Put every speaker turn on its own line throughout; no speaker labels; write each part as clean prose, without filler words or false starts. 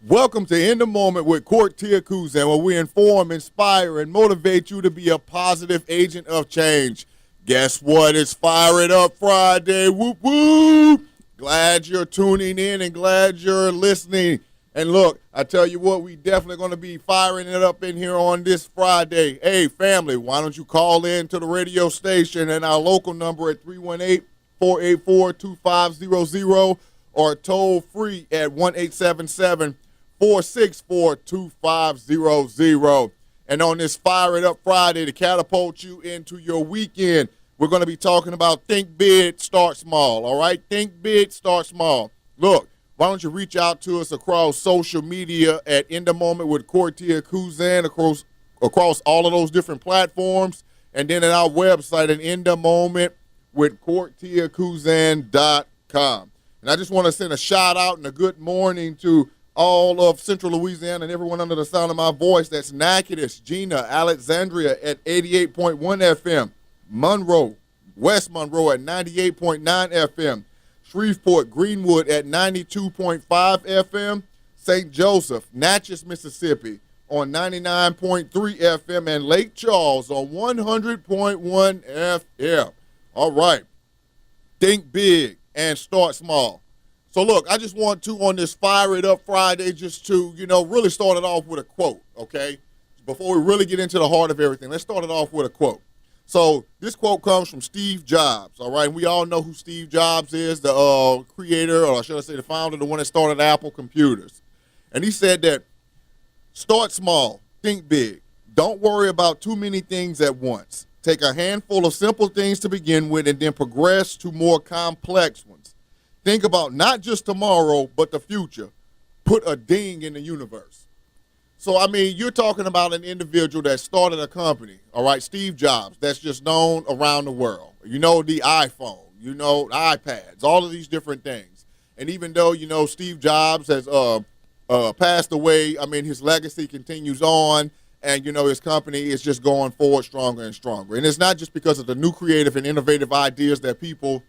Welcome to In the Moment with Kortia, where we inform, inspire, and motivate you to be a positive agent of change. Guess what? It's Fire It Up Friday. Whoop, whoop. Glad you're tuning in and glad you're listening. And look, I tell you what, we definitely going to be firing it up in here on this Friday. Hey, family, why don't you call in to the radio station and our local number at 318-484-2500 or toll free at 1-877-464-2500. And on this Fire It Up Friday to catapult you into your weekend, we're going to be talking about think big, start small, all right? Think big, start small. Look, why don't you reach out to us across social media at In the Moment with Kortia across all of those different platforms, and then at our website at In the Moment with KortiaKuzan.com. And I just want to send a shout out and a good morning to all of Central Louisiana and everyone under the sound of my voice. That's Natchitoches, Gina, Alexandria at 88.1 FM, Monroe, West Monroe at 98.9 FM, Shreveport, Greenwood at 92.5 FM, St. Joseph, Natchez, Mississippi on 99.3 FM, and Lake Charles on 100.1 FM. All right. Think big and start small. So, look, I just want to, on this Fire It Up Friday, just to, really start it off with a quote, okay? Before we really get into the heart of everything, let's start it off with a quote. So this quote comes from Steve Jobs, all right? And we all know who Steve Jobs is, the creator, or should I say the founder, the one that started Apple Computers. And he said that start small, think big. Don't worry about too many things at once. Take a handful of simple things to begin with and then progress to more complex ones. Think about not just tomorrow, but the future. Put a ding in the universe. So, I mean, you're talking about an individual that started a company, all right, Steve Jobs, that's just known around the world. The iPhone, the iPads, all of these different things. And even though, Steve Jobs has passed away, I mean, his legacy continues on, and, his company is just going forward stronger and stronger. And it's not just because of the new creative and innovative ideas that people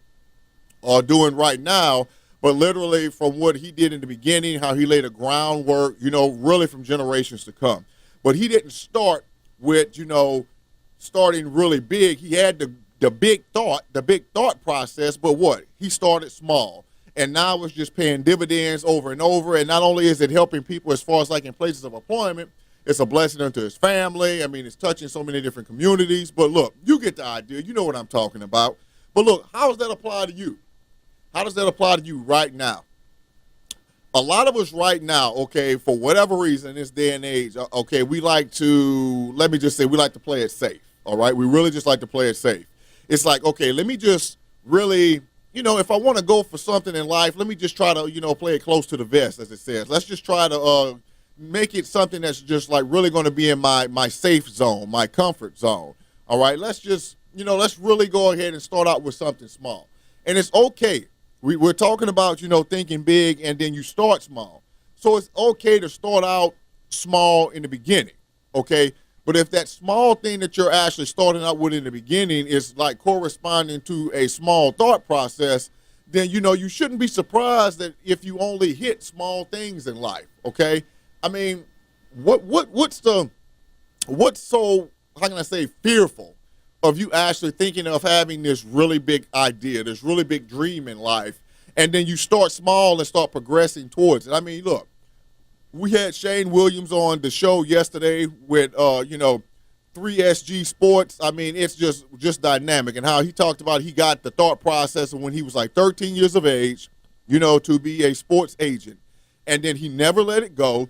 are doing right now, but literally from what he did in the beginning, how he laid a groundwork, really from generations to come. But he didn't start with, starting really big. He had the big thought process, but what? He started small. And now it's just paying dividends over and over. And not only is it helping people as far as like in places of employment, it's a blessing unto his family. I mean, it's touching so many different communities. But look, you get the idea. You know what I'm talking about. But look, how does that apply to you? How does that apply to you right now? A lot of us right now, okay, for whatever reason in this day and age, okay, we like to play it safe, all right? We really just like to play it safe. It's like, okay, let me just really, if I want to go for something in life, let me just try to, play it close to the vest, as it says. Let's just try to make it something that's just like really going to be in my safe zone, my comfort zone, all right? Let's just, let's really go ahead and start out with something small. And it's okay. We're talking about, thinking big, and then you start small. So it's okay to start out small in the beginning, okay? But if that small thing that you're actually starting out with in the beginning is like corresponding to a small thought process, then, you shouldn't be surprised that if you only hit small things in life, okay? I mean, what's so, how can I say, fearful of you actually thinking of having this really big idea, this really big dream in life, and then you start small and start progressing towards it? I mean, look, we had Shane Williams on the show yesterday with, 3SG Sports. I mean, it's just dynamic, and how he talked about he got the thought process when he was like 13 years of age, to be a sports agent, and then he never let it go.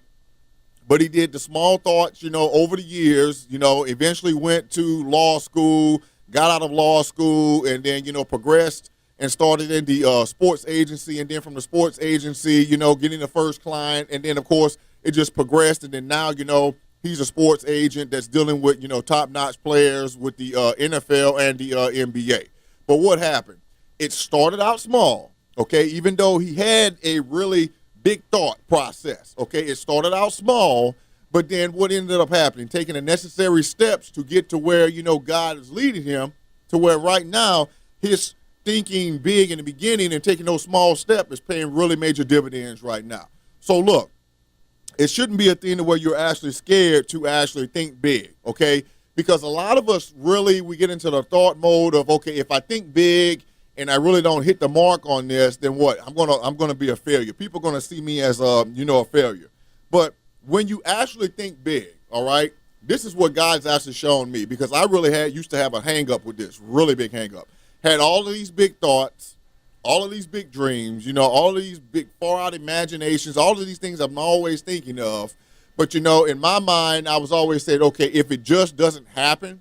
But he did the small thoughts, over the years, eventually went to law school, got out of law school, and then, progressed and started in the sports agency. And then from the sports agency, getting the first client. And then, of course, it just progressed. And then now, he's a sports agent that's dealing with, top-notch players with the NFL and the NBA. But what happened? It started out small, okay, even though he had a really big thought process, okay? It started out small, but then what ended up happening? Taking the necessary steps to get to where, God is leading him to where right now his thinking big in the beginning and taking those small steps is paying really major dividends right now. So look, it shouldn't be a thing where you're actually scared to actually think big, okay? Because a lot of us really, we get into the thought mode of, okay, if I think big and I really don't hit the mark on this, then what? I'm gonna be a failure. People are gonna see me as a failure. But when you actually think big, all right, this is what God's actually shown me, because I really used to have a hang up with this, really big hang up. Had all of these big thoughts, all of these big dreams, all of these big far out imaginations, all of these things I'm always thinking of. But, in my mind, I was always saying, okay, if it just doesn't happen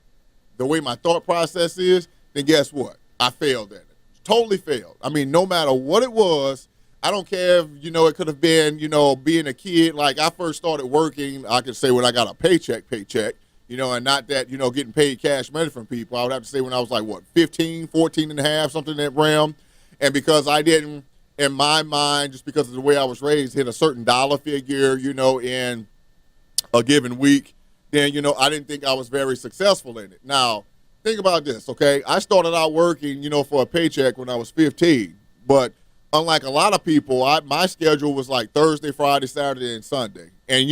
the way my thought process is, then guess what? I failed at it. Totally failed. I mean, no matter what it was, I don't care if, it could have been, being a kid. Like I first started working, I could say when I got a paycheck, and not that, getting paid cash money from people. I would have to say when I was like, 15, 14 and a half, something in that realm. And because I didn't, in my mind, just because of the way I was raised, hit a certain dollar figure, in a given week, then, I didn't think I was very successful in it. Now, think about this, okay? I started out working, for a paycheck when I was 15. But unlike a lot of people, my schedule was like Thursday, Friday, Saturday, and Sunday. And,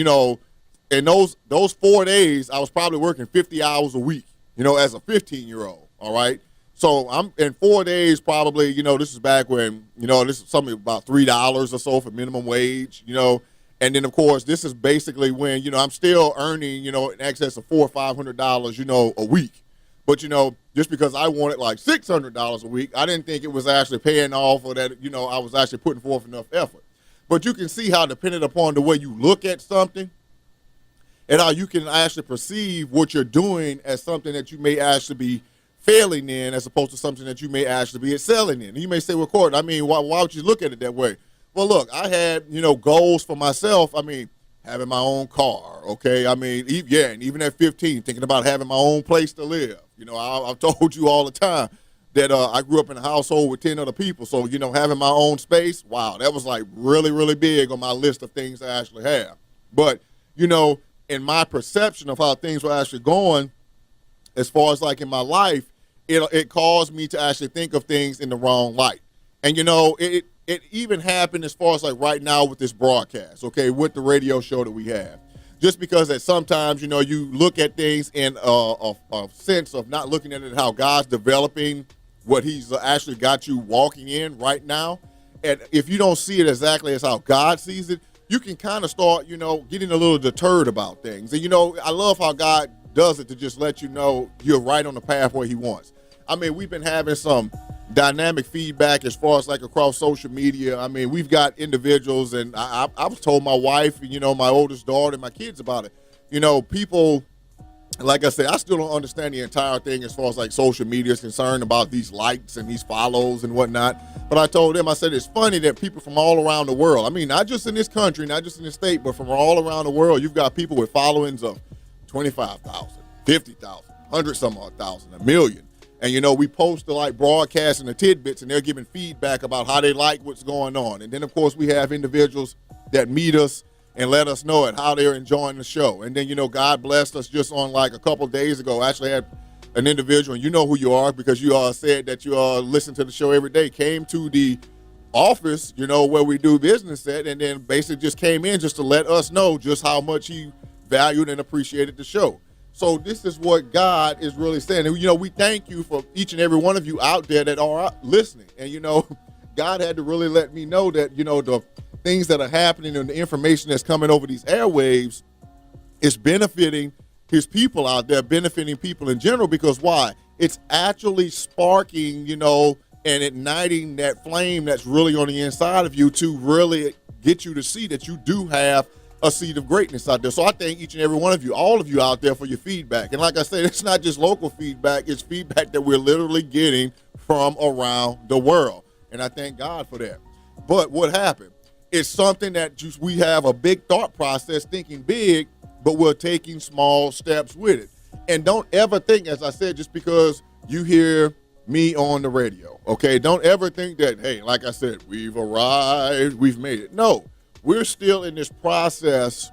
in those 4 days, I was probably working 50 hours a week, as a 15-year-old, all right? So I'm in 4 days probably, this is back when, this is something about $3 or so for minimum wage, And then, of course, this is basically when, I'm still earning, in excess of $400 or $500, a week. But, just because I wanted like $600 a week, I didn't think it was actually paying off or that, I was actually putting forth enough effort. But you can see how dependent upon the way you look at something and how you can actually perceive what you're doing as something that you may actually be failing in as opposed to something that you may actually be excelling in. And you may say, well, Court, why would you look at it that way? Well, look, I had, goals for myself. Having my own car, okay? And even at 15, thinking about having my own place to live. I've told you all the time that I grew up in a household with 10 other people. So, having my own space, wow, that was like really, really big on my list of things I actually have. But, in my perception of how things were actually going, as far as like in my life, it caused me to actually think of things in the wrong light. And, it even happened as far as like right now with this broadcast, okay, with the radio show that we have. Just because that sometimes, you look at things in a sense of not looking at it how God's developing what he's actually got you walking in right now. And if you don't see it exactly as how God sees it, you can kind of start, getting a little deterred about things. And, I love how God does it to just let you know you're right on the path where he wants. We've been having some dynamic feedback as far as like across social media. We've got individuals, and I was told my wife, my oldest daughter and my kids about it. People, like I said, I still don't understand the entire thing as far as like social media is concerned about these likes and these follows and whatnot. But I told them, I said, it's funny that people from all around the world, not just in this country, not just in this state, but from all around the world, you've got people with followings of 25,000, 50,000, 100-some odd thousand, a million. And, we post the like broadcasts and the tidbits, and they're giving feedback about how they like what's going on. And then, of course, we have individuals that meet us and let us know how they're enjoying the show. And then, God blessed us just on like a couple of days ago. I actually had an individual, and you know who you are because you said that you listen to the show every day, came to the office, where we do business at, and then basically just came in just to let us know just how much he valued and appreciated the show. So this is what God is really saying. And, we thank you for each and every one of you out there that are listening. And, God had to really let me know that, the things that are happening and the information that's coming over these airwaves is benefiting his people out there, benefiting people in general. Because why? It's actually sparking, and igniting that flame that's really on the inside of you to really get you to see that you do have a seed of greatness out there. So I thank each and every one of you, all of you out there, for your feedback. And like I said, it's not just local feedback, it's feedback that we're literally getting from around the world. And I thank God for that. But what happened? It's something that we have a big thought process, thinking big, but we're taking small steps with it. And don't ever think, as I said, just because you hear me on the radio, okay? Don't ever think that, hey, like I said, we've arrived, we've made it. No. We're still in this process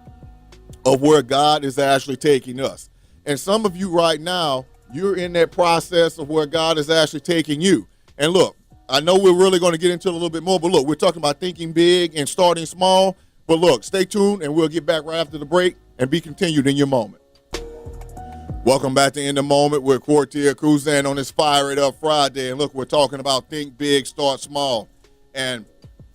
of where God is actually taking us. And some of you right now, you're in that process of where God is actually taking you. And look, I know we're really going to get into it a little bit more, but look, we're talking about thinking big and starting small. But look, stay tuned, and we'll get back right after the break and be continued in your moment. Welcome back to In the Moment with Kortia Kuzan on this Fire It Up Friday. And look, we're talking about think big, start small. And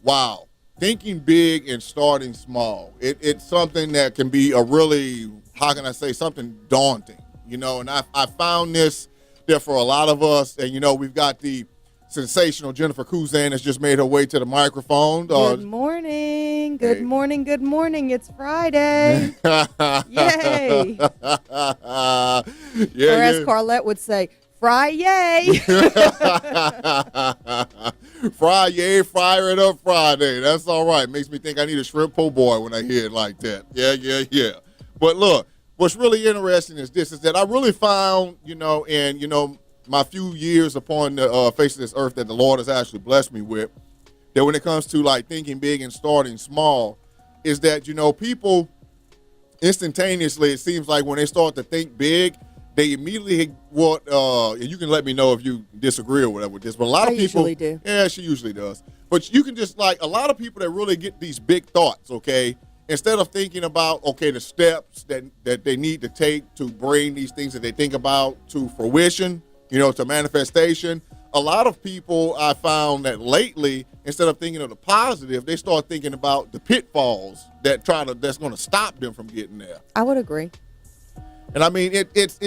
wow, thinking big and starting small. It's something that can be a really, how can I say, something daunting, you know. And I found this there for a lot of us. And, you know, we've got the sensational Jennifer Kuzan has just made her way to the microphone.
Good morning. Good morning. Good morning. It's Friday. Yay. Or as Carlette would say, Friday.
Friday, Fire It Up Friday. That's all right. Makes me think I need a shrimp po' boy when I hear it like that. Yeah. But look, what's really interesting is this, is that I really found, my few years upon the face of this earth that the Lord has actually blessed me with, that when it comes to like thinking big and starting small, is that, people instantaneously, it seems like when they start to think big, they immediately and you can let me know if you disagree or whatever with this, but a lot of people
usually do.
Yeah, she usually does. But you can just like a lot of people that really get these big thoughts, okay, instead of thinking about, okay, the steps that they need to take to bring these things that they think about to fruition, to manifestation. A lot of people I found that lately, instead of thinking of the positive, they start thinking about the pitfalls that's going to stop them from getting there.
I would agree.
And I mean, it's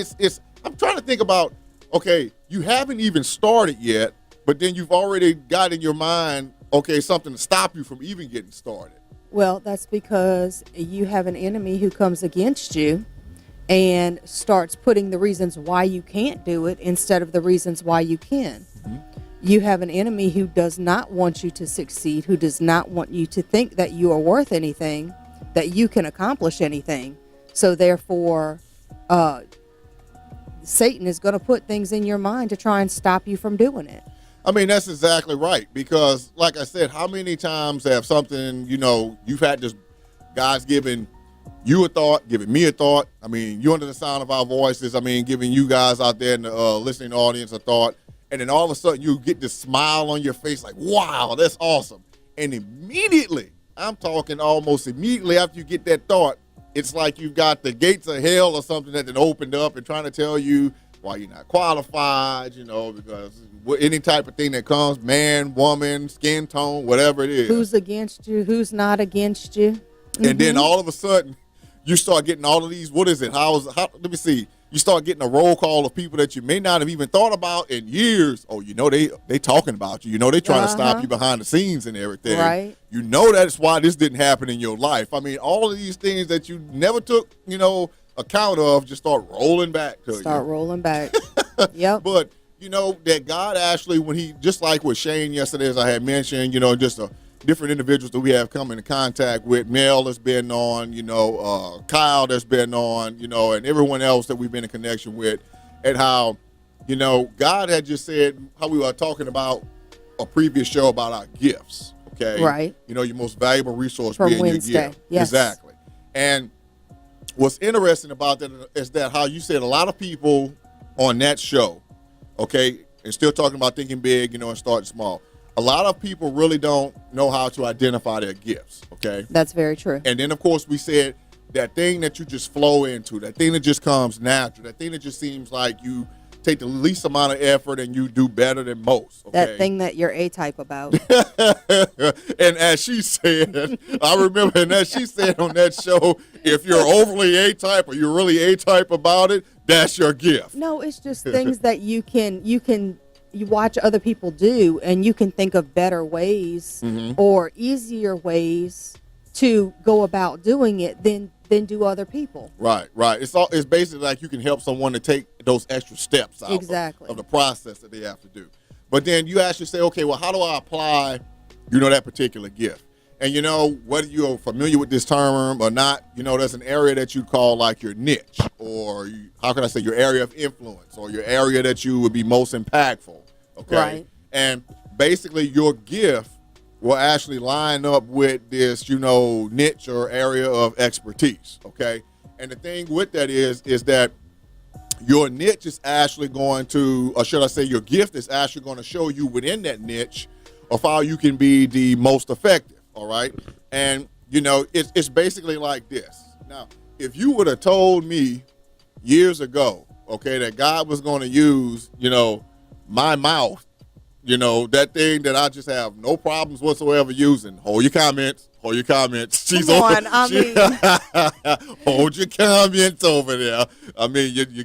I'm trying to think about, okay, you haven't even started yet, but then you've already got in your mind, okay, something to stop you from even getting started.
Well, that's because you have an enemy who comes against you and starts putting the reasons why you can't do it instead of the reasons why you can. Mm-hmm. You have an enemy who does not want you to succeed, who does not want you to think that you are worth anything, that you can accomplish anything. So therefore, Satan is going to put things in your mind to try and stop you from doing it.
I mean, that's exactly right. Because like I said, how many times have something, you've had this, God's given you a thought, giving me a thought. I mean, you under the sound of our voices. I mean, giving you guys out there in the listening audience a thought. And then all of a sudden you get this smile on your face like, wow, that's awesome. And immediately, I'm talking almost immediately after you get that thought, it's like you've got the gates of hell or something that then opened up and trying to tell you why you're not qualified, because any type of thing that comes, man, woman, skin tone, whatever it is.
Who's against you? Who's not against you? Mm-hmm.
And then all of a sudden, you start getting all of these, what is it? Let me see. You start getting a roll call of people that you may not have even thought about in years. Oh, they talking about you. They trying to stop you behind the scenes and everything.
Right.
That's why this didn't happen in your life. I mean, all of these things that you never took, account of just start rolling back to you.
Start rolling back. Yep.
But, that God actually, when he, just like with Shane yesterday, as I had mentioned, just different individuals that we have come into contact with, Mel has been on, Kyle that's been on, and everyone else that we've been in connection with, and how, God had just said, how we were talking about a previous show about our gifts, okay?
Right.
Your most valuable resource
from
being
Wednesday.
Your gift.
Yes.
Exactly. And what's interesting about that is that how you said a lot of people on that show, okay, and still talking about thinking big, and starting small. A lot of people really don't know how to identify their gifts, okay?
That's very true.
And then, of course, we said that thing that you just flow into, that thing that just comes natural, that thing that just seems like you take the least amount of effort and you do better than most, okay?
That thing that you're A-type about.
And as she said, I remember, and as she said on that show, if you're overly A-type or you're really A-type about it, that's your gift.
No, it's just things that you watch other people do, and you can think of better ways or easier ways to go about doing it than do other people.
Right. It's basically like you can help someone to take those extra steps out of the process that they have to do. But then you actually say, okay, well, how do I apply, that particular gift? And, whether you're familiar with this term or not, there's an area that you call like your niche, or how can I say, your area of influence, or your area that you would be most impactful. Okay.
Right.
And basically your gift will actually line up with this, niche or area of expertise. Okay. And the thing with that is that your niche is actually going to, or should I say your gift is actually going to show you within that niche of how you can be the most effective. All right. And You know, it's basically like this. Now, if you would have told me years ago, okay, that God was going to use, you know, my mouth, you know, that thing that I just have no problems whatsoever using. Hold your comments. Hold your comments.
Come on,
hold your comments over there. I mean, you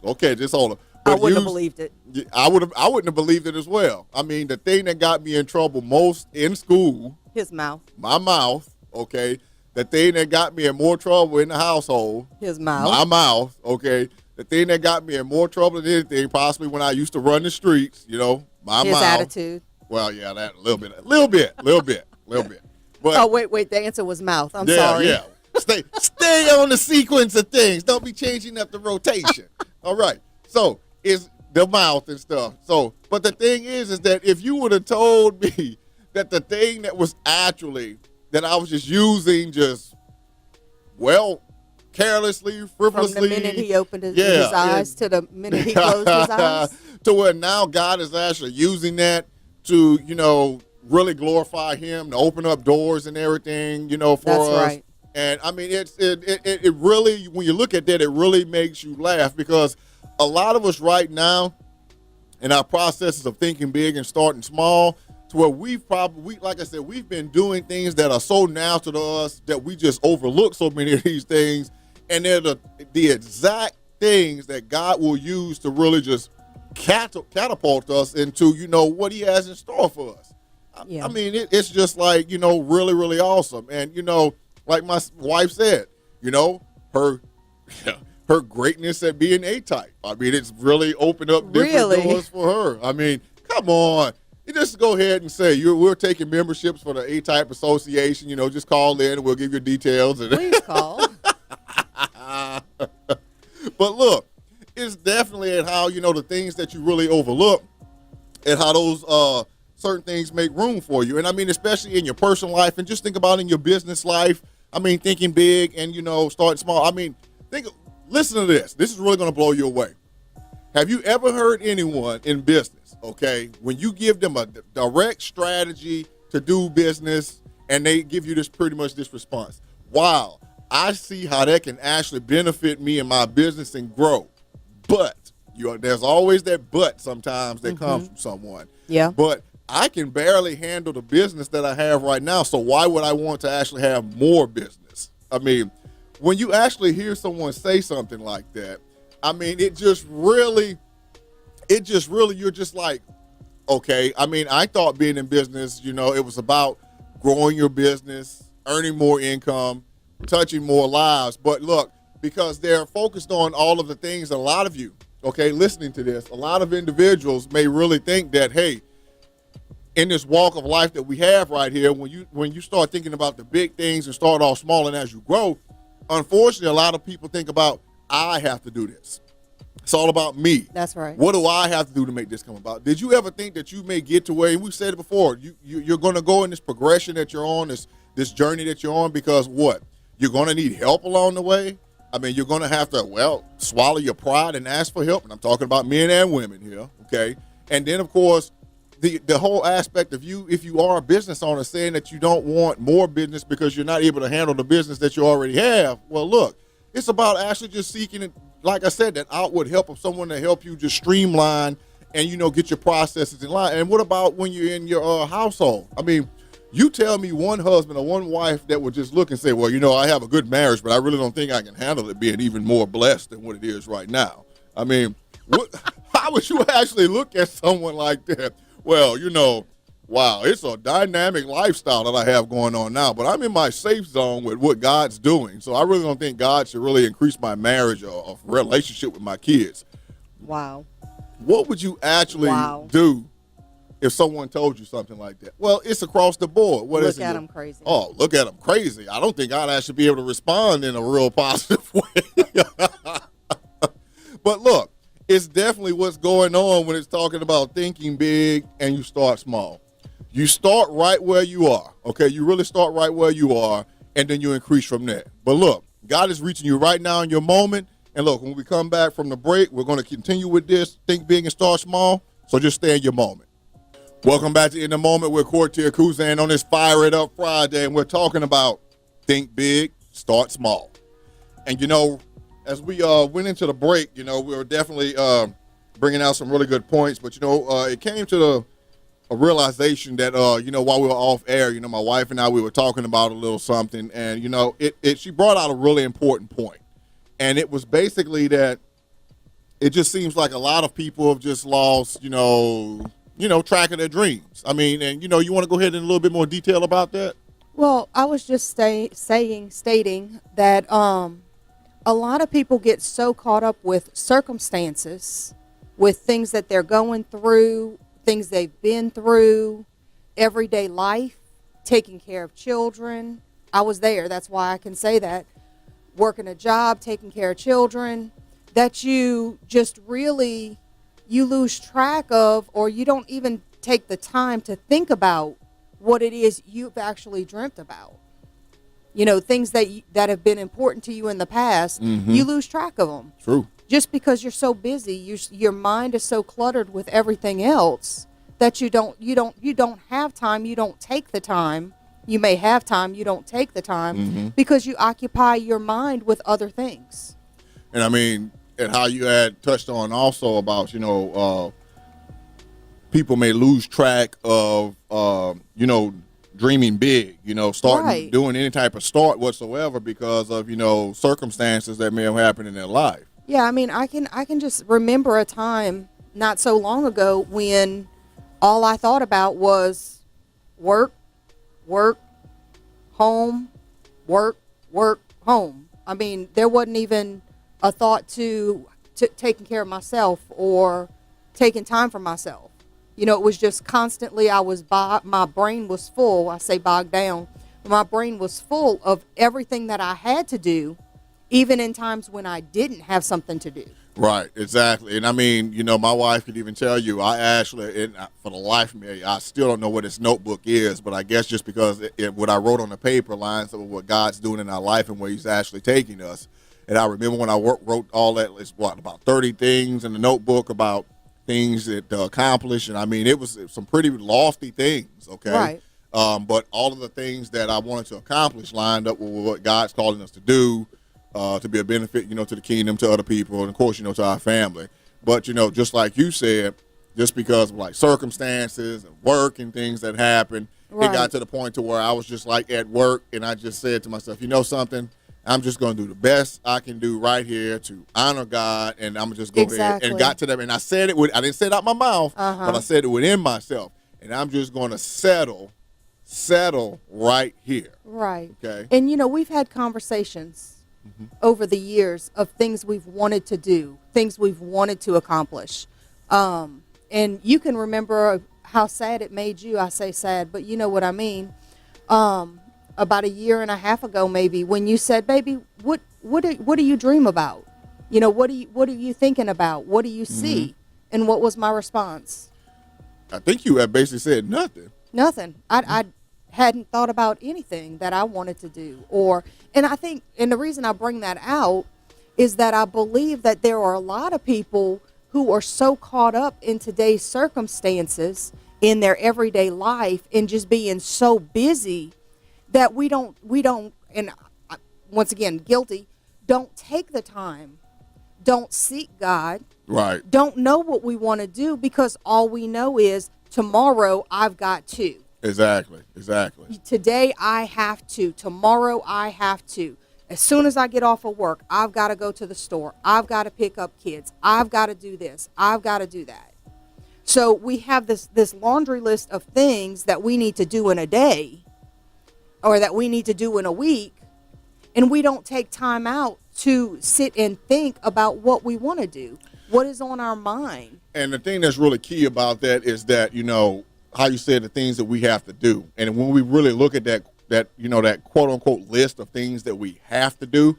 okay, just hold on.
I wouldn't have believed it.
I wouldn't have believed it as well. I mean, the thing that got me in trouble most in school,
his mouth.
My mouth, okay. The thing that got me in more trouble in the household,
his mouth.
My mouth, okay. The thing that got me in more trouble than anything, possibly when I used to run the streets, you know, my
his
mouth.
attitude.
Well, yeah, that a little bit. But
oh, wait, the answer was mouth. I'm sorry.
Yeah. Stay on the sequence of things. Don't be changing up the rotation. All right. So it's the mouth and stuff. So, but the thing is that if you would have told me that the thing that was actually that I was just using carelessly, frivolously.
From the minute he opened his eyes to the minute he closed his eyes.
To where now God is actually using that to, you know, really glorify him, to open up doors and everything, you know, for us.
That's right.
And I mean, it really, when you look at that, it really makes you laugh, because a lot of us right now in our processes of thinking big and starting small, to where like I said, we've been doing things that are so natural to us that we just overlook so many of these things. And they're the exact things that God will use to really just catapult us into, you know, what he has in store for us.
Yeah.
I mean, it's just like, you know, really, really awesome. And, you know, like my wife said, you know, her greatness at being A-type. I mean, it's really opened up different doors for her. I mean, come on. You just go ahead and say, we're taking memberships for the A-type association. You know, just call in and we'll give you details.
Please call.
But look, it's definitely at how, you know, the things that you really overlook and how those certain things make room for you. And I mean, especially in your personal life, and just think about in your business life. I mean, thinking big and, you know, starting small. I mean, listen to this. This is really going to blow you away. Have you ever heard anyone in business, okay, when you give them a direct strategy to do business and they give you pretty much this response? Wow, I see how that can actually benefit me in my business and grow. But there's always that but sometimes that comes from someone.
Yeah.
But I can barely handle the business that I have right now, so why would I want to actually have more business? I mean, when you actually hear someone say something like that, I mean, it just really, you're just like, okay. I mean, I thought being in business, you know, it was about growing your business, earning more income, touching more lives. But look, because they're focused on all of the things that a lot of you, okay, listening to this, a lot of individuals may really think that, hey, in this walk of life that we have right here, when you start thinking about the big things and start off small, and as you grow, unfortunately, a lot of people think about, I have to do this. It's all about me.
That's right.
What do I have to do to make this come about? Did you ever think that you may get to where, and we've said it before, you're going to go in this progression that you're on, this journey that you're on, because what? You're going to need help along the way. I mean, you're going to have to, swallow your pride and ask for help. And I'm talking about men and women here, okay? And then, of course, the whole aspect of you, if you are a business owner, saying that you don't want more business because you're not able to handle the business that you already have. Well, look, it's about actually just seeking, like I said, that outward help of someone to help you just streamline and, you know, get your processes in line. And what about when you're in your household? I mean, you tell me one husband or one wife that would just look and say, well, you know, I have a good marriage, but I really don't think I can handle it being even more blessed than what it is right now. I mean, how would you actually look at someone like that? Well, you know, wow, it's a dynamic lifestyle that I have going on now, but I'm in my safe zone with what God's doing. So I really don't think God should really increase my marriage or relationship with my kids.
Wow.
What would you actually do if someone told you something like that? Well, it's across the board.
Look at them crazy.
Oh, look at them crazy. I don't think I'd actually be able to respond in a real positive way. But look, it's definitely what's going on when it's talking about thinking big and you start small. You start right where you are, okay? You really start right where you are, and then you increase from there. But look, God is reaching you right now in your moment. And look, when we come back from the break, we're going to continue with this, think big and start small. So just stay in your moment. Welcome back to In the Moment with Kortia Kuzan on this Fire It Up Friday, and we're talking about Think big, start small. And, as we went into the break, we were definitely bringing out some really good points. But, it came to a realization that, while we were off air, my wife and I, we were talking about a little something. And, she brought out a really important point. And it was basically that it just seems like a lot of people have just lost, track of their dreams. I mean, and, you want to go ahead in a little bit more detail about that?
Well, I was just stating that a lot of people get so caught up with circumstances, with things that they're going through, things they've been through, everyday life, taking care of children. I was there. That's why I can say that. Working a job, taking care of children, that you just really, you lose track of, or you don't even take the time to think about what it is you've actually dreamt about. Things that have been important to you in the past, you lose track of them.
True.
Just because you're so busy, your mind is so cluttered with everything else that you don't have time. You don't take the time. You may have time. You don't take the time because you occupy your mind with other things.
And I mean, and how you had touched on also about, people may lose track of, dreaming big, starting,
Right.
doing any type of start whatsoever because of, circumstances that may have happened in their life.
Yeah, I mean, I can just remember a time not so long ago when all I thought about was work, home, work, home. I mean, there wasn't even a thought to taking care of myself or taking time for myself. It was just constantly, my brain was full. I say bogged down. My brain was full of everything that I had to do, even in times when I didn't have something to do.
Right, exactly. And I mean, my wife could even tell you, I actually, for the life of me, I still don't know what this notebook is, but I guess just because what I wrote on the paper lines up with what God's doing in our life and where he's actually taking us. And I remember when I wrote all that, about 30 things in the notebook about things that accomplish. And I mean, it was some pretty lofty things, okay?
Right.
But all of the things that I wanted to accomplish lined up with what God's calling us to do, to be a benefit, to the kingdom, to other people, and of course, to our family. But, just like you said, just because of like circumstances and work and things that happened,
Right.
it got to the point to where I was just like at work and I just said to myself, something? I'm just going to do the best I can do right here to honor God, and I'm just go ahead and got to them. And I said it I didn't say it out my mouth, but I said it within myself. And I'm just going to settle right here.
Right.
Okay.
And, we've had conversations over the years of things we've wanted to do, things we've wanted to accomplish. And you can remember how sad it made you. I say sad, but you know what I mean. About a year and a half ago, maybe, when you said, "Baby, what do you dream about? What are you thinking about? What do you see?" And what was my response?
I think you had basically said nothing.
Nothing. I hadn't thought about anything that I wanted to do, and I think, and the reason I bring that out is that I believe that there are a lot of people who are so caught up in today's circumstances in their everyday life and just being so busy that we don't, and once again, guilty, don't take the time, don't seek God,
Right.
don't know what we want to do because all we know is tomorrow I've got to.
Exactly.
Today I have to. Tomorrow I have to. As soon as I get off of work, I've got to go to the store. I've got to pick up kids. I've got to do this. I've got to do that. So we have this laundry list of things that we need to do in a day, or that we need to do in a week, and we don't take time out to sit and think about what we want to do, what is on our mind.
And the thing that's really key about that is that, how you said the things that we have to do. And when we really look at that quote unquote list of things that we have to do,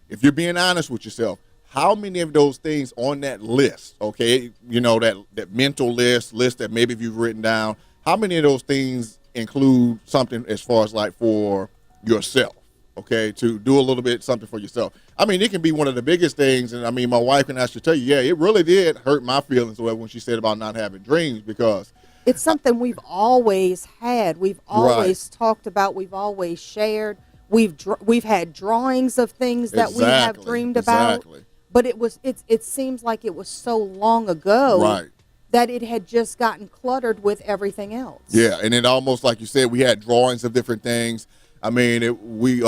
if you're being honest with yourself, how many of those things on that list, okay, that mental list that maybe you've written down, how many of those things include something as far as like for yourself, okay, to do a little bit something for yourself? I mean, it can be one of the biggest things. And I mean, my wife can actually tell you, yeah, it really did hurt my feelings when she said about not having dreams, because
it's something we've always had. We've always talked about. We've always shared. we've had drawings of things that we have dreamed about, but it seems like it was so long ago,
right,
that it had just gotten cluttered with everything else.
Yeah, and it almost like you said, we had drawings of different things. I mean, we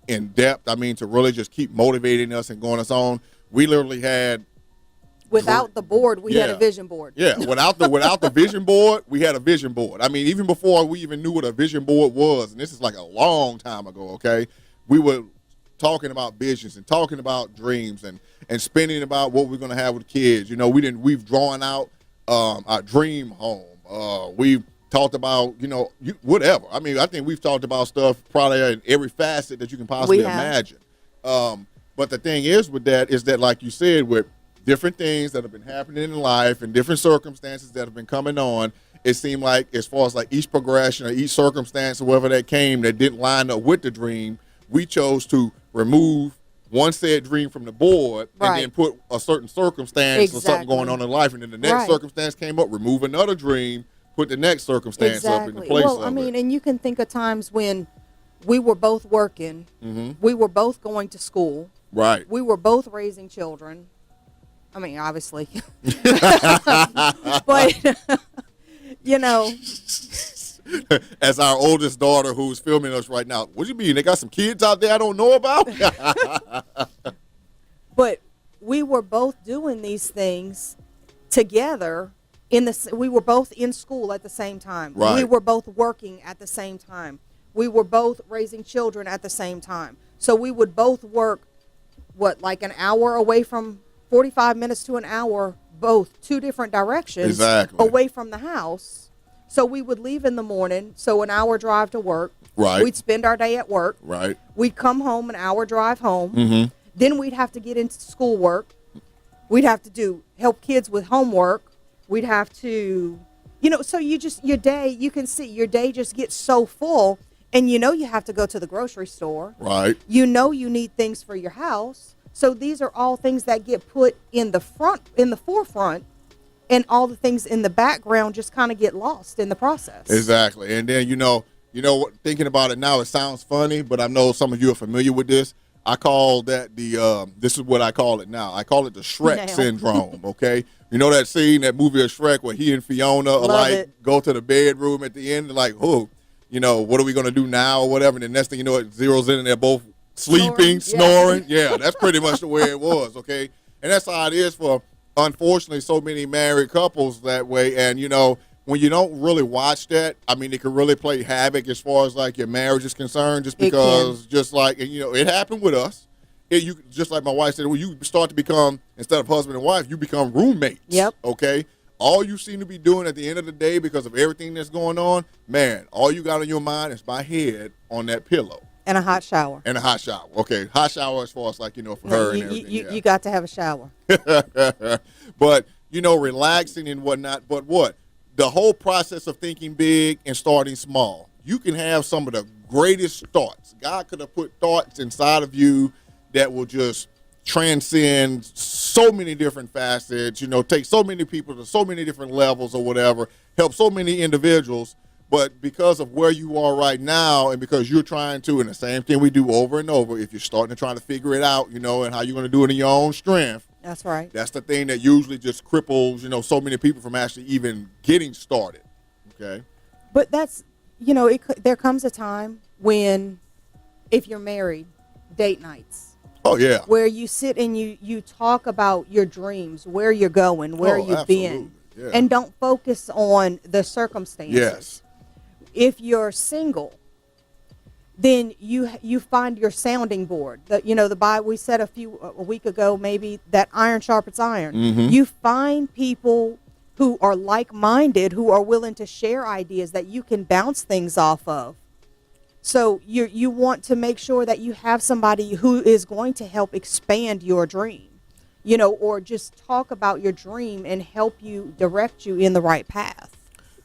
in depth. I mean, to really just keep motivating us and going us on. We literally had.
Without the board, we had a vision board.
Yeah, without the vision board, we had a vision board. I mean, even before we even knew what a vision board was, and this is like a long time ago, okay, we were talking about visions and talking about dreams and spending about what we're going to have with kids. You know, we've drawn out our dream home. We've talked about, whatever. I mean, I think we've talked about stuff probably in every facet that you can possibly imagine. But the thing is with that is that, like you said, with different things that have been happening in life and different circumstances that have been coming on, it seemed like as far as like each progression or each circumstance or whatever that came that didn't line up with the dream, we chose to remove one said dream from the board and then put a certain circumstance or something going on in life. And then the next circumstance came up, remove another dream, put the next circumstance up in the place of it.
Well, I mean, and you can think of times when we were both working, we were both going to school.
Right.
We were both raising children. I mean, obviously. But,
As our oldest daughter who's filming us right now, what do you mean? They got some kids out there I don't know about?
But we were both doing these things together. We were both in school at the same time.
Right.
We were both working at the same time. We were both raising children at the same time. So we would both work, like an hour away from 45 minutes to an hour, both two different directions away from the house. So we would leave in the morning, so an hour drive to work.
Right.
We'd spend our day at work.
Right.
We'd come home, an hour drive home. Then we'd have to get into schoolwork. We'd have to help kids with homework. We'd have to, so your day just gets so full, and you have to go to the grocery store.
Right.
You need things for your house. So these are all things that get put in the forefront, and all the things in the background just kind of get lost in the process.
Exactly. And then, thinking about it now, it sounds funny, but I know some of you are familiar with this. I call that this is what I call it now. I call it the Shrek syndrome, okay? You know that scene, that movie of Shrek where he and Fiona go to the bedroom at the end, like, what are we going to do now or whatever? And the next thing you know, it zeroes in and they're both sleeping, snoring. Yeah, that's pretty much the way it was, okay? And that's how it is for, unfortunately, so many married couples that way. And, when you don't really watch that, I mean, it can really play havoc as far as, like, your marriage is concerned, just because, it happened with us. Just like my wife said, when you start to become, instead of husband and wife, you become roommates.
Yep.
Okay? All you seem to be doing at the end of the day, because of everything that's going on, man, all you got on your mind is my head on that pillow.
And a hot shower.
Okay, hot shower as far as, like, for her and everything.
You got to have a shower.
But, relaxing and whatnot. But what? The whole process of thinking big and starting small. You can have some of the greatest thoughts. God could have put thoughts inside of you that will just transcend so many different facets, take so many people to so many different levels or whatever, help so many individuals. But because of where you are right now, and because you're trying to, and the same thing we do over and over, if you're starting to try to figure it out, and how you're going to do it in your own strength.
That's right.
That's the thing that usually just cripples, so many people from actually even getting started. Okay.
But that's, there comes a time when, if you're married, date nights.
Oh, yeah.
Where you sit and you talk about your dreams, where you're going, where you've been. Yeah. And don't focus on the circumstances.
Yes.
If you're single, then you find your sounding board. The Bible, we said a week ago, maybe, that iron sharpens iron. You find people who are like-minded, who are willing to share ideas that you can bounce things off of. So you want to make sure that you have somebody who is going to help expand your dream, or just talk about your dream and help you, direct you in the right path.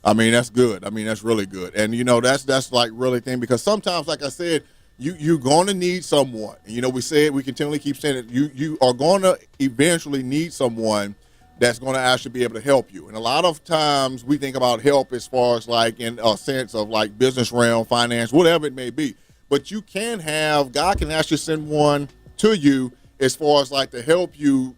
I mean, that's good. I mean, that's really good. And, that's like really thing, because sometimes, like I said, you're going to need someone. We continually keep saying it. You are going to eventually need someone that's going to actually be able to help you. And a lot of times we think about help as far as, like, in a sense of, like, business realm, finance, whatever it may be. but God can actually send one to you as far as like to help you,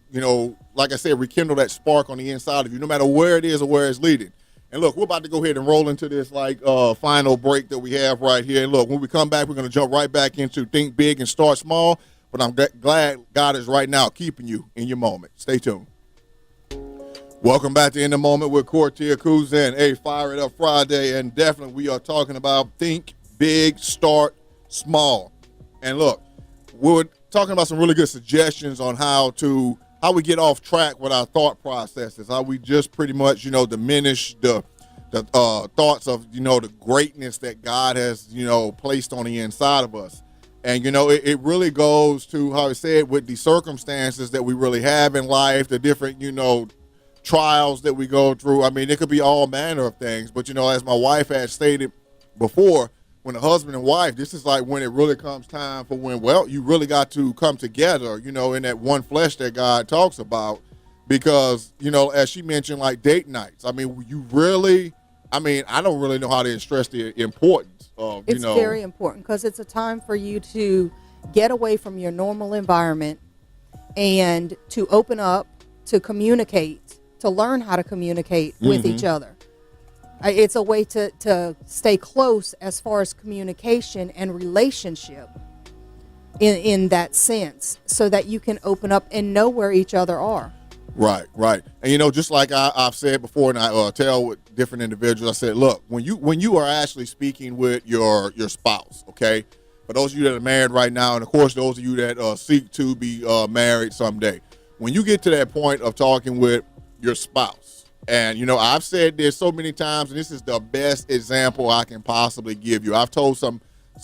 like I said, rekindle that spark on the inside of you, no matter where it is or where it's leading. And look, we're about to go ahead and roll into this final break that we have right here. And look, when we come back, we're going to jump right back into Think Big and Start Small. But I'm glad God is right now keeping you in your moment. Stay tuned. Welcome back to In the Moment with Kortia Kuzan, a Fire It Up Friday. And definitely we are talking about Think Big, Start Small. And look, we're talking about some really good suggestions on how we get off track with our thought processes, how we just pretty much, diminish the thoughts of, the greatness that God has, placed on the inside of us. And, it really goes to how I said with the circumstances that we really have in life, the different, trials that we go through. I mean, it could be all manner of things. But, as my wife had stated before, when a husband and wife, this is like when it really comes time for when, you really got to come together, in that one flesh that God talks about. Because, as she mentioned, like date nights. I mean, I don't really know how to stress the importance of,
It's very important because it's a time for you to get away from your normal environment and to open up, to communicate, to learn how to communicate with each other. It's a way to stay close as far as communication and relationship in that sense, so that you can open up and know where each other are.
Right. And, just like I've said before, and I tell with different individuals, I said, look, when you are actually speaking with your spouse, okay, for those of you that are married right now, and, of course, those of you that seek to be married someday, when you get to that point of talking with your spouse, and, I've said this so many times, and this is the best example I can possibly give you. I've told some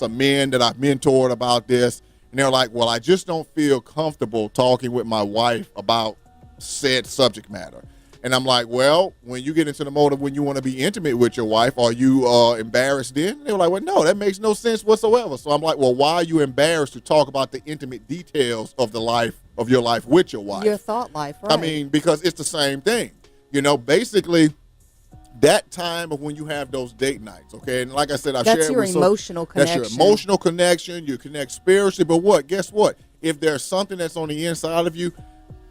men that I've mentored about this, and they're like, well, I just don't feel comfortable talking with my wife about said subject matter. And I'm like, well, when you get into the mode of when you want to be intimate with your wife, are you embarrassed then? They were like, well, no, that makes no sense whatsoever. So I'm like, well, why are you embarrassed to talk about the intimate details of your life with your wife?
Your thought life, right?
I mean, because it's the same thing. Basically that time of when you have those date nights, okay? And like I said,
that's your emotional connection.
That's your emotional connection. You connect spiritually. But guess what? If there's something that's on the inside of you,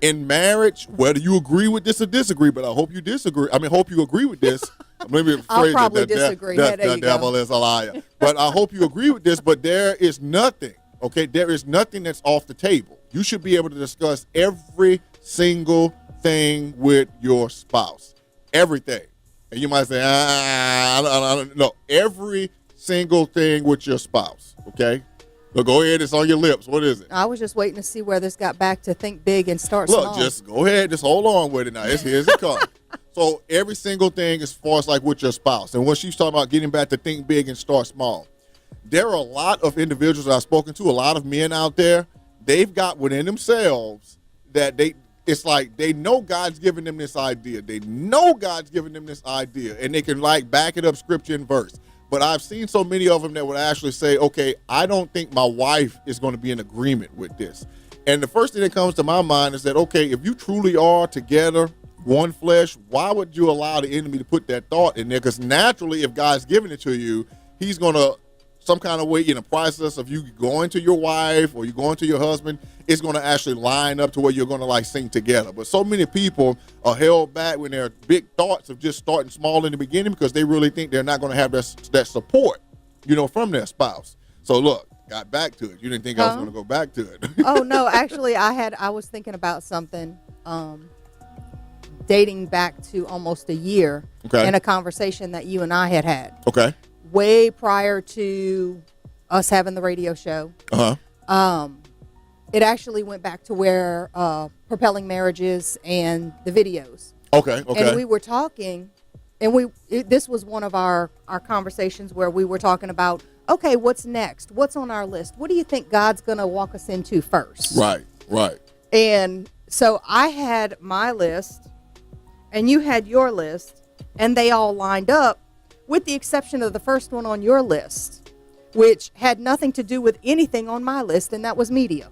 in marriage, whether you agree with this or disagree, but I hope you disagree. Hope you agree with this.
I'll probably disagree.
The devil is a liar. But I hope you agree with this, but there is nothing, okay? There is nothing that's off the table. You should be able to discuss every single thing with your spouse. Everything. And you might say, I don't know. Every single thing with your spouse, okay? Look, go ahead. It's on your lips. What is it?
I was just waiting to see where this got back to think big and start small.
Look, just go ahead. Just hold on with it now. Here's it comes. So every single thing as far as like with your spouse. And when she's talking about getting back to think big and start small, there are a lot of individuals that I've spoken to, a lot of men out there, they've got within themselves that it's like they know God's given them this idea. They know God's given them this idea, and they can like back it up scripture and verse. But I've seen so many of them that would actually say, okay, I don't think my wife is going to be in agreement with this. And the first thing that comes to my mind is that, okay, if you truly are together, one flesh, why would you allow the enemy to put that thought in there? Because naturally, if God's giving it to you, he's going to, some kind of way in the process of you going to your wife or you going to your husband, it's going to actually line up to where you're going to like sing together. But so many people are held back when they're big thoughts of just starting small in the beginning because they really think they're not going to have that support, from their spouse. So look, got back to it. You didn't think I was going to go back to it.
Oh no, actually I was thinking about something dating back to almost a year in a conversation that you and I had.
Okay.
Way prior to us having the radio show. It actually went back to where Propelling Marriages and the videos.
Okay.
And we were talking, and this was one of our conversations where we were talking about, okay, what's next? What's on our list? What do you think God's going to walk us into first?
Right.
And so I had my list, and you had your list, and they all lined up, with the exception of the first one on your list, which had nothing to do with anything on my list, and that was media.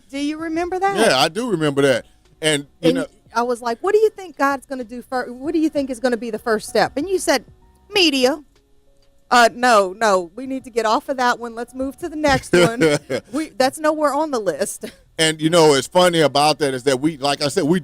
Do you remember that?
Yeah, I do remember that. And
I was like, what do you think God's going to do first? What do you think is going to be the first step? And you said, media. No, we need to get off of that one. Let's move to the next one. That's nowhere on the list.
And it's funny about that is that we, like I said, we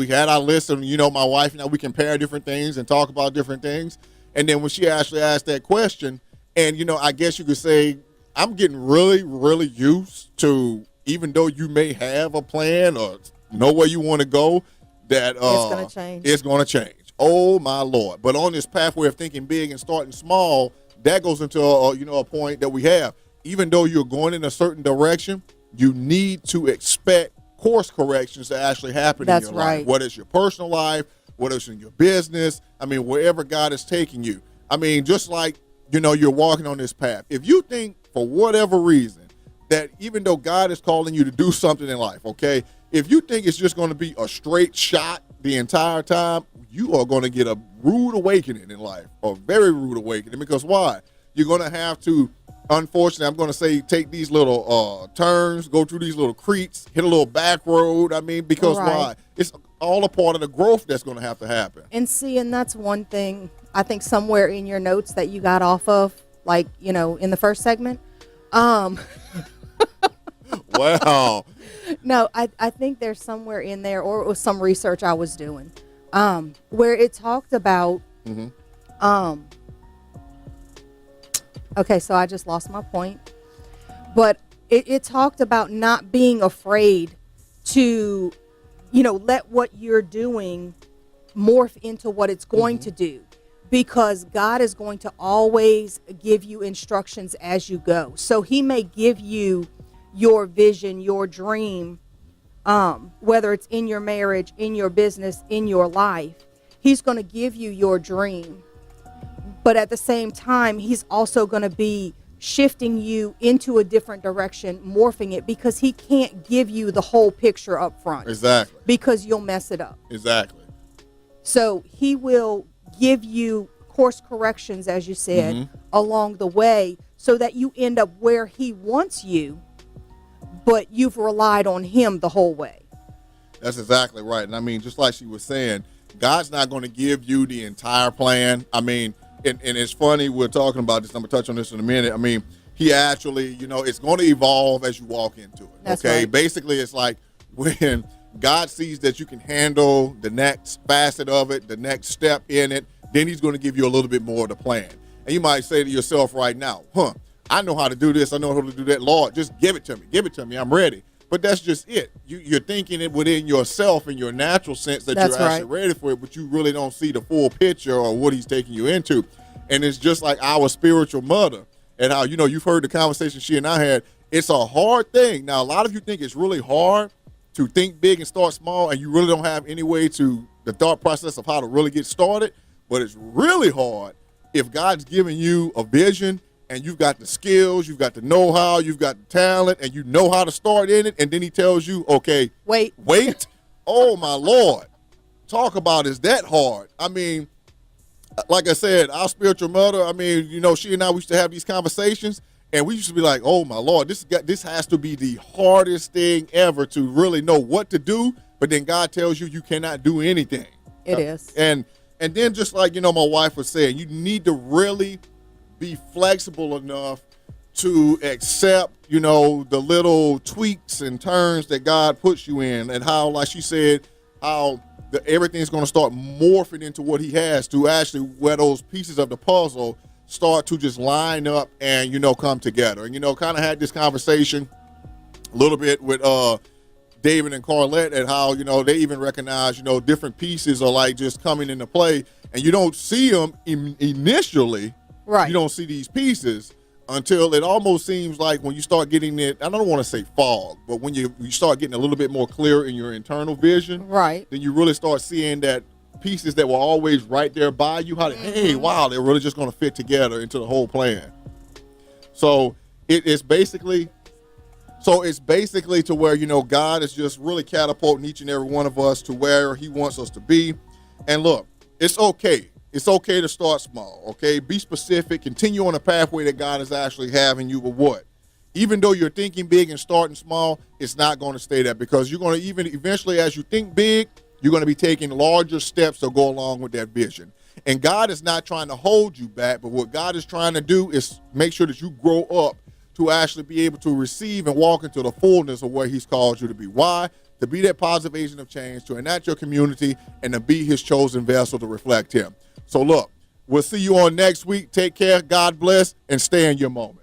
had our list, and my wife and I, we compare different things and talk about different things. And then when she actually asked that question, and I guess you could say I'm getting really, really used to, even though you may have a plan or know where you want to go, that
It's going to change.
It's going to change. Oh my Lord! But on this pathway of thinking big and starting small, that goes into a point that we have. Even though you're going in a certain direction, you need to expect course corrections to actually happen in your life. Whether it's your personal life, whether it's in your business, wherever God is taking you. Just like, you're walking on this path. If you think for whatever reason that even though God is calling you to do something in life, okay, if you think it's just going to be a straight shot the entire time, you are going to get a rude awakening in life, a very rude awakening. Because why? You're going to have to, unfortunately, I'm going to say, take these little turns, go through these little creeks, hit a little back road. Because why? It's all a part of the growth that's going to have to happen.
And that's one thing I think somewhere in your notes that you got off of, like, in the first segment.
Wow.
No, I think there's somewhere in there, or it was some research I was doing, where it talked about, okay, so I just lost my point, but it talked about not being afraid to, let what you're doing morph into what it's going to do, because God is going to always give you instructions as you go. So he may give you your vision, your dream, whether it's in your marriage, in your business, in your life. He's going to give you your dream. But at the same time, he's also going to be shifting you into a different direction, morphing it, because he can't give you the whole picture up front.
Exactly.
Because you'll mess it up.
Exactly.
So he will give you course corrections, as you said, along the way, so that you end up where he wants you, but you've relied on him the whole way.
That's exactly right. And just like she was saying, God's not going to give you the entire plan. And it's funny, we're talking about this, I'm going to touch on this in a minute. He actually, it's going to evolve as you walk into it.
That's
okay.
Right.
Basically, it's like when God sees that you can handle the next facet of it, the next step in it, then he's going to give you a little bit more of the plan. And you might say to yourself right now, I know how to do this. I know how to do that. Lord, just give it to me. Give it to me. I'm ready. But that's just it. You're thinking it within yourself in your natural sense that you're actually ready for it, but you really don't see the full picture or what he's taking you into. And it's just like our spiritual mother and how, you've heard the conversation she and I had. It's a hard thing. Now, a lot of you think it's really hard to think big and start small, and you really don't have any way to the thought process of how to really get started. But it's really hard if God's giving you a vision and you've got the skills, you've got the know-how, you've got the talent, and you know how to start in it, and then he tells you, okay, wait. Oh, my Lord. Talk about, is that hard? Like I said, our spiritual mother, she and I, we used to have these conversations, and we used to be like, oh, my Lord, this has to be the hardest thing ever to really know what to do, but then God tells you you cannot do anything.
It is.
And then just like, my wife was saying, you need to really be flexible enough to accept, the little tweaks and turns that God puts you in, and how, like she said, how everything's going to start morphing into what he has, to actually where those pieces of the puzzle start to just line up and, come together. And, kind of had this conversation a little bit with David and Carlette, and how, they even recognize, different pieces are like just coming into play, and you don't see them initially. Right. You don't see these pieces until it almost seems like when you start getting it, I don't want to say fog, but when you start getting a little bit more clear in your internal vision, right, then you really start seeing that pieces that were always right there by you, hey, wow, they're really just going to fit together into the whole plan. So it's basically to where, God is just really catapulting each and every one of us to where he wants us to be. And look, it's okay. It's okay to start small, okay? Be specific. Continue on the pathway that God is actually having you. But what? Even though you're thinking big and starting small, it's not going to stay there, because you're going to eventually, as you think big, you're going to be taking larger steps to go along with that vision. And God is not trying to hold you back, but what God is trying to do is make sure that you grow up to actually be able to receive and walk into the fullness of where he's called you to be. Why? To be that positive agent of change, to enact your community, and to be his chosen vessel to reflect him. So look, we'll see you on next week. Take care, God bless, and stay in your moment.